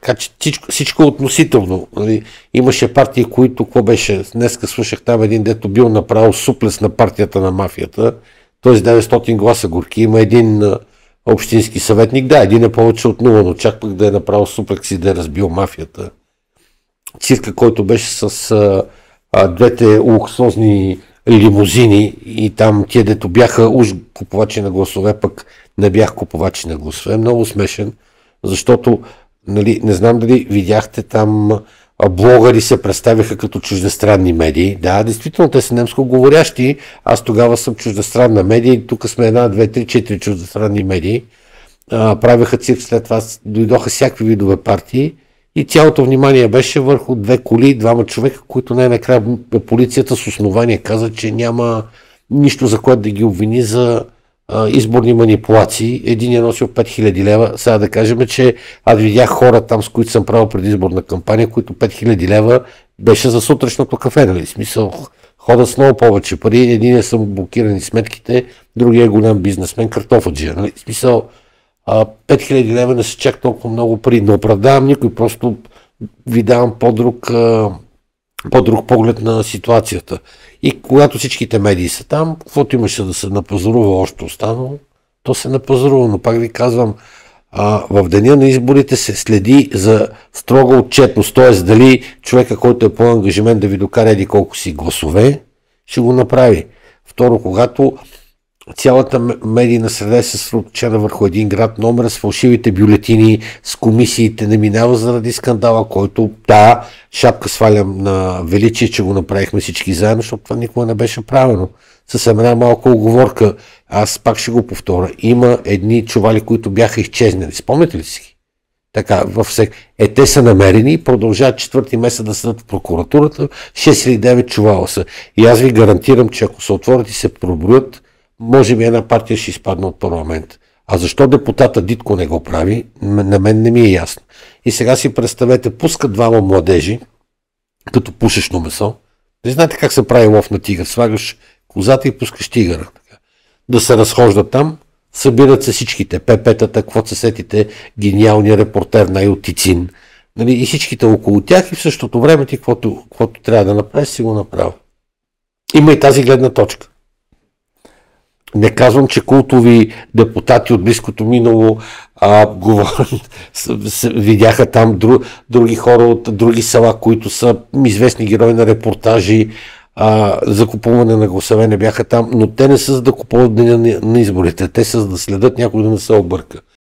Така че всичко е относително. Нали? Имаше партии, които, какво беше, днеска слушах там един, дето бил направил суплес на партията на мафията, т.е. 900 гласа горки, има един общински съветник, да, един е повече от нула, но чак пък да е направил суплекс и да е разбил мафията. Цирка, който беше с двете луксозни лимузини и там тия, дето бяха уж купувачи на гласове, пък не бях купувачи на гласове. Много смешен, защото нали, не знам дали видяхте там блогъри се представиха като чуждестранни медии. Да, действително те са немско говорящи. Аз тогава съм чуждестранна медия. Тук сме 1, 2, 3, 4 чуждестранни медии. Правеха цирк, след това дойдоха всякакви видове партии и цялото внимание беше върху две коли, двама човека, които най-накрая полицията с основание каза, че няма нищо, за което да ги обвини за изборни манипулации. Един е носил 5000 лева. Сега да кажем, че аз видях хора там, с които съм правил предизборна кампания, които 5000 лева беше за сутрешното кафе. Нали? В смисъл, ходят с много повече пари. Един са блокирани сметките, другия е голям бизнесмен, картофаджия. Нали? В смисъл, 5000 лева не са чак толкова много пари. Не оправдавам никой, просто ви давам по-друг поглед на ситуацията. И когато всичките медии са там, каквото имаше да се напазарува още останало, то се напазарува. Но пак ви казвам, в деня на изборите се следи за строга отчетност, т.е. дали човека, който е по ангажимент да ви докара еди колко си гласове, ще го направи. Второ, когато цялата медийна среда е съсредоточена върху един град, номер с фалшивите бюлетини, с комисиите, не минава заради скандала, който, да, шапка свалям на величие, че го направихме всички заедно, защото това никога не беше правено. С една малка оговорка, аз пак ще го повторя. Има едни чували, които бяха изчезнали. Спомняте ли си? Така, те са намерени и продължават 4-ти месец да седат в прокуратурата, 6 или 9 чувала са. И аз ви гарантирам, че ако се отворят и се проброят, може би една партия ще изпадне от парламент. А защо депутата Дитко не го прави, на мен не ми е ясно. И сега си представете, пускат двама младежи, като пушечно месо. Не знаете как се прави лов на тигър. Слагаш козата и пускаш тигъра. Да се разхождат там, събират се всичките. ПП-тата, какво се сетите, гениалния репортер Найо Тицин. Нали, и всичките около тях и в същото време ти, каквото трябва да направиш, си го направи. Има и тази гледна точка. Не казвам, че култови депутати от близкото минало видяха там други хора от други села, които са известни герои на репортажи, за купуване на гласове не бяха там, но те не са за да купуват деня на изборите, те са за да следят някой да не се обърка.